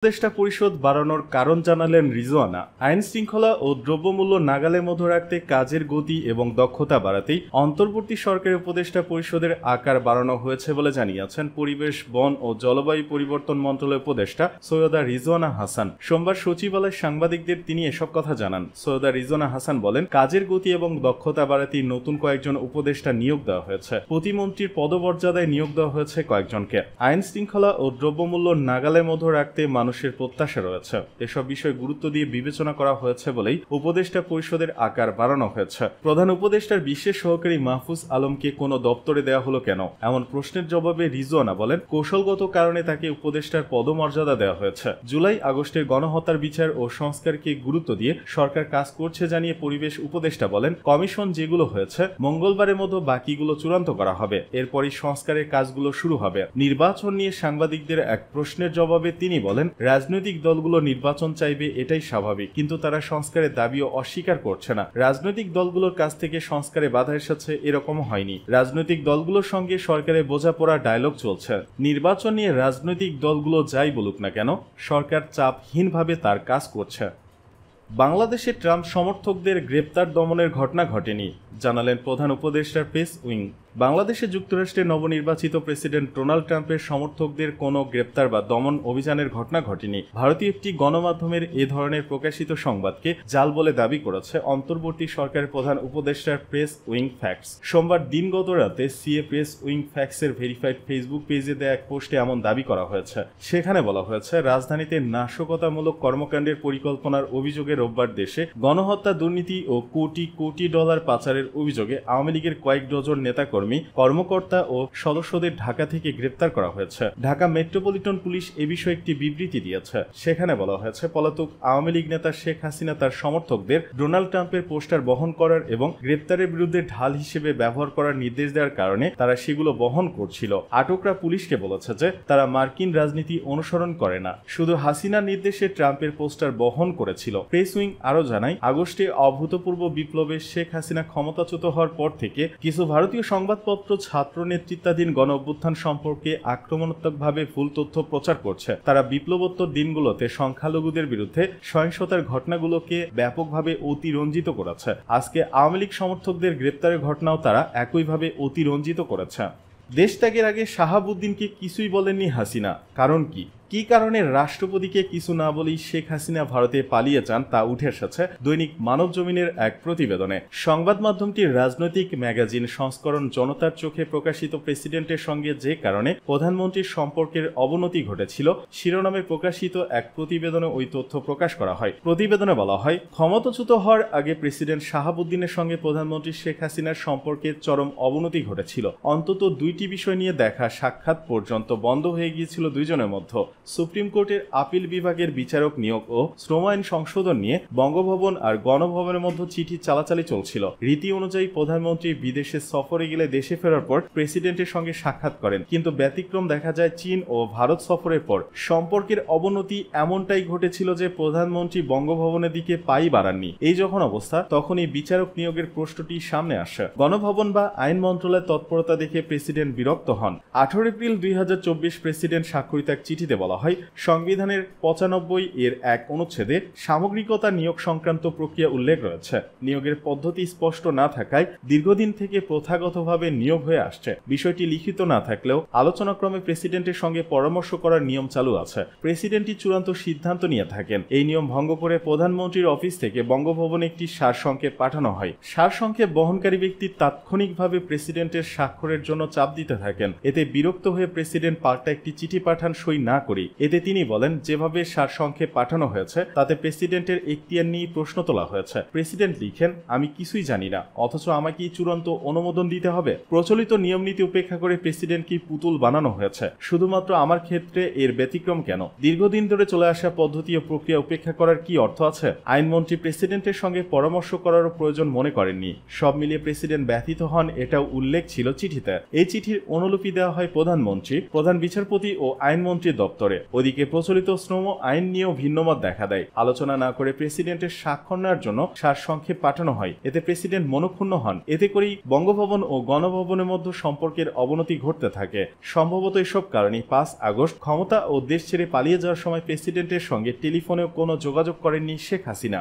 উপদেষ্টা পরিষদ বাড়ানোর কারণ জানালেন রিজওয়ানা। আইন শৃঙ্খলা ও দ্রব্যমূল্য নাগালের মধ্যে রাখতে কাজের গতি এবং দক্ষতা বাড়াতেই অন্তর্বর্তী সরকারের উপদেষ্টা পরিষদের আকার বাড়ানো হয়েছে বলে জানিয়েছেন পরিবেশ, বন ও জলবায়ু পরিবর্তন মন্ত্রণালয়ের উপদেষ্টা সৈয়দা রিজওয়ানা হাসান। সোমবার সচিবালয়ে সাংবাদিকদের তিনি এসব কথা জানান। সৈয়দা রিজওয়ানা হাসান বলেন, কাজের গতি এবং দক্ষতা বাড়াতেই নতুন কয়েকজন উপদেষ্টা নিয়োগ দেওয়া হয়েছে। প্রতিমন্ত্রীর পদমর্যাদায় নিয়োগ দেওয়া হয়েছে কয়েকজনকে। আইন শৃঙ্খলা ও দ্রব্যমূল্য নাগালের মধ্যে রাখতে মানুষের প্রত্যাশা রয়েছে। এসব বিষয় গুরুত্ব দিয়ে বিবেচনা করা হয়েছে বলেই উপদেষ্টা পরিষদের আকার বাড়ানো হয়েছে। প্রধান উপদেষ্টার বিশেষ সহকারী মাহফুজ আলমকে কোনো দপ্তরে দেওয়া হলো কেন, এমন প্রশ্নের জবাবে রিজওয়ানা বলেন, কৌশলগত কারণে তাকে উপদেষ্টার পদমর্যাদা দেওয়া হয়েছে। জুলাই আগস্টের গণহত্যার বিচার ও সংস্কারকে গুরুত্ব দিয়ে সরকার কাজ করছে জানিয়ে পরিবেশ উপদেষ্টা বলেন, কমিশন যেগুলো হয়েছে মঙ্গলবারের মতো বাকিগুলো চূড়ান্ত করা হবে, এরপরই সংস্কারের কাজগুলো শুরু হবে। নির্বাচন নিয়ে সাংবাদিকদের এক প্রশ্নের জবাবে তিনি বলেন, রাজনৈতিক দলগুলো নির্বাচন চাইবে, এটাই স্বাভাবিক, কিন্তু তারা সংস্কারের দাবিও অস্বীকার করছে না। রাজনৈতিক দলগুলোর কাছ থেকে সংস্কারে বাধা এসেছে এরকম হয়নি। রাজনৈতিক দলগুলোর সঙ্গে সরকারের বোঝাপড়া ডায়লগ চলছে। নির্বাচন নিয়ে রাজনৈতিক দলগুলো যাই বলুক না কেন, সরকার চাপহীনভাবে তার কাজ করছে। বাংলাদেশে ট্রাম্প সমর্থকদের গ্রেপ্তার দমনের ঘটনা ঘটেনি, জানালেন প্রধান উপদেষ্টার প্রেস উইং। বাংলাদেশে যুক্তরাষ্ট্রের নবনির্বাচিত প্রেসিডেন্ট ডোনাল্ড ট্রাম্পের সমর্থকদের কোনো গ্রেপ্তার বা দমন অভিযানের ঘটনা ঘটেনি। ভারতীয় একটি গণমাধ্যমের এ ধরনের প্রকাশিত সংবাদকে জাল বলে দাবি করেছে অন্তর্বর্তী সরকারের প্রধান উপদেষ্টার প্রেস উইং ফ্যাক্টস। সোমবার দিনগত রাতে সিএ প্রেস উইং ফ্যাক্টসের ভেরিফাইড ফেসবুক পেজে দেয়া এক পোস্টে এমন দাবি করা হয়েছে। সেখানে বলা হয়েছে, রাজধানীতে নাশকতামূলক কর্মকাণ্ডের পরিকল্পনার অভিযোগে রোববার দেশে গণহত্যা, দুর্নীতি ও কোটি কোটি ডলার পাচারের অভিযোগে আওয়ামী লীগের কয়েক ডজন নেতাকর্মী, কর্মকর্তা ও সদস্যদের ঢাকা থেকে গ্রেপ্তার করা হয়েছে। ঢাকা মেট্রোপলিটন পুলিশ এ বিষয়ে একটি বিবৃতি দিয়েছে। সেখানে বলা হয়েছে, পলাতক আওয়ামী লীগ নেতা শেখ হাসিনা তার সমর্থকদের ডোনাল্ড ট্রাম্পের পোস্টার বহন করার এবং গ্রেপ্তারের বিরুদ্ধে ঢাল হিসেবে ব্যবহার করার নির্দেশ দেওয়ার কারণে তারা সেগুলো বহন করছিল। আটকরা পুলিশকে বলেছে যে তারা মার্কিন রাজনীতি অনুসরণ করে না, শুধু হাসিনার নির্দেশে ট্রাম্পের পোস্টার বহন করেছিল। প্রেস উইং আরও জানায়, আগস্টে অভূতপূর্ব বিপ্লবে শেখ হাসিনা ক্ষমতাচ্যুত হওয়ার পর থেকে কিছু ভারতীয় সংবাদপত্র ছাত্র নেতৃত্বাধীন গণ অভ্যুত্থান সম্পর্কে আক্রমণাত্মকভাবে ভুল তথ্য প্রচার করছে। তারা বিপ্লবোত্তর দিনগুলোতে সংখ্যালঘুদের বিরুদ্ধে সহিংসতার ঘটনাগুলোকে ব্যাপকভাবে অতিরঞ্জিত করেছে। আজকে আওয়ামী লীগ সমর্থকদের গ্রেপ্তারের ঘটনাও তারা একইভাবে অতিরঞ্জিত করেছে। দেশ ত্যাগের আগে শাহাবুদ্দিনকে কিছুই বলেননি হাসিনা, কারণ কি কারণে রাষ্ট্রপতিকে কিছু না বলেই শেখ হাসিনা ভারতে পালিয়ে যান তা উঠে এসেছে দৈনিক মানবজমিনের এক প্রতিবেদনে। সংবাদ মাধ্যমটির রাজনৈতিক ম্যাগাজিন সংস্করণ জনতার চোখে প্রকাশিত প্রেসিডেন্টের সঙ্গে যে কারণে প্রধানমন্ত্রীর সম্পর্কের অবনতি ঘটেছিল শিরোনামে প্রকাশিত এক প্রতিবেদনে ওই তথ্য প্রকাশ করা হয়। প্রতিবেদনে বলা হয়, ক্ষমতাচ্যুত হওয়ার আগে প্রেসিডেন্ট শাহাবুদ্দিনের সঙ্গে প্রধানমন্ত্রী শেখ হাসিনার সম্পর্কের চরম অবনতি ঘটেছিল। অন্তত দুইটি বিষয় নিয়ে দেখা সাক্ষাৎ পর্যন্ত বন্ধ হয়ে গিয়েছিল দুইজনের মধ্যে। সুপ্রিম কোর্টের আপিল বিভাগের বিচারক নিয়োগ ও শ্রম আইন সংশোধন নিয়ে বঙ্গভবন আর গণভবনের মধ্যে চিঠি চালাচালি চলছিল। রীতি অনুযায়ী প্রধানমন্ত্রী বিদেশে সফরে গেলে দেশে ফেরার পর প্রেসিডেন্টের সঙ্গে সাক্ষাৎ করেন, কিন্তু ব্যতিক্রম দেখা যায় চীন ও ভারত সফরের পর। সম্পর্কের অবনতি এমনটাই ঘটেছিল যে প্রধানমন্ত্রী বঙ্গভবনের দিকে পাই বাড়াননি। এই যখন অবস্থা, তখনই বিচারক নিয়োগের প্রশ্নটি সামনে আসে। গণভবন বা আইন মন্ত্রণালয়ের তৎপরতা দেখে প্রেসিডেন্ট বিরক্ত হন। 18 এপ্রিল 2024 প্রেসিডেন্ট স্বাক্ষরিত এক চিঠিতে বলা হয়, সংবিধানের 95 এর এক অনুচ্ছেদে সামগ্রিকতা নিয়োগ সংক্রান্ত প্রক্রিয়া উল্লেখ রয়েছে। নিয়োগের পদ্ধতি স্পষ্ট না থাকায় দীর্ঘদিন থেকে প্রথাগতভাবে নিয়োগ হয়ে আসছে। বিষয়টি লিখিত না থাকলেও আলোচনাক্রমে প্রেসিডেন্টের সঙ্গে পরামর্শ করার নিয়ম চালু আছে। প্রেসিডেন্টই চূড়ান্ত সিদ্ধান্ত নিয়ে থাকেন। এই নিয়ম ভঙ্গ করে প্রধানমন্ত্রীর অফিস থেকে বঙ্গভবনে একটি সারসংক্ষেপ পাঠানো হয়। সারসংক্ষেপ বহনকারী ব্যক্তি তাৎক্ষণিকভাবে প্রেসিডেন্টের স্বাক্ষরের জন্য চাপ দিতে থাকেন। এতে বিরক্ত হয়ে প্রেসিডেন্ট পাল্টা একটি চিঠি পাঠান সই না করি। এতে তিনি বলেন, যেভাবে সারসংক্ষেপ পাঠানো হয়েছে তাতে প্রেসিডেন্টের এখতিয়ার নিয়ে প্রশ্ন তোলা হয়েছে। প্রেসিডেন্ট লিখেন, আমি কিছুই জানি না, অথচ আমাকে চূড়ান্ত অনুমোদন দিতে হবে। প্রচলিত নিয়ম নীতি উপেক্ষা করে প্রেসিডেন্টকে পুতুল বানানো হয়েছে। শুধুমাত্র আমার ক্ষেত্রে এর ব্যতিক্রম কেন? দীর্ঘদিন ধরে চলে আসা পদ্ধতি ও প্রক্রিয়া উপেক্ষা করার কি অর্থ আছে? আইনমন্ত্রী প্রেসিডেন্টের সঙ্গে পরামর্শ করারও প্রয়োজন মনে করেননি। সব মিলিয়ে প্রেসিডেন্ট ব্যথিত হন, এটাও উল্লেখ ছিল চিঠিতে। এই চিঠির অনুলিপি দেওয়া হয় প্রধানমন্ত্রী, প্রধান বিচারপতি ও আইনমন্ত্রীর দপ্তরে। করে। ওদিকে প্রচলিত শ্রম আইন নিয়েও ভিন্নমত দেখা দেয়। আলোচনা না করে প্রেসিডেন্টের স্বাক্ষর নেওয়ার জন্য সারসংক্ষেপ পাঠানো হয়। এতে প্রেসিডেন্ট মনঃক্ষুণ্ণ হন। এতে করেই বঙ্গভবন ও গণভবনের মধ্যে সম্পর্কের অবনতি ঘটতে থাকে। সম্ভবত এসব কারণে 5 আগস্ট ক্ষমতা ও দেশ ছেড়ে পালিয়ে যাওয়ার সময় প্রেসিডেন্টের সঙ্গে টেলিফোনেও কোনো যোগাযোগ করেননি শেখ হাসিনা।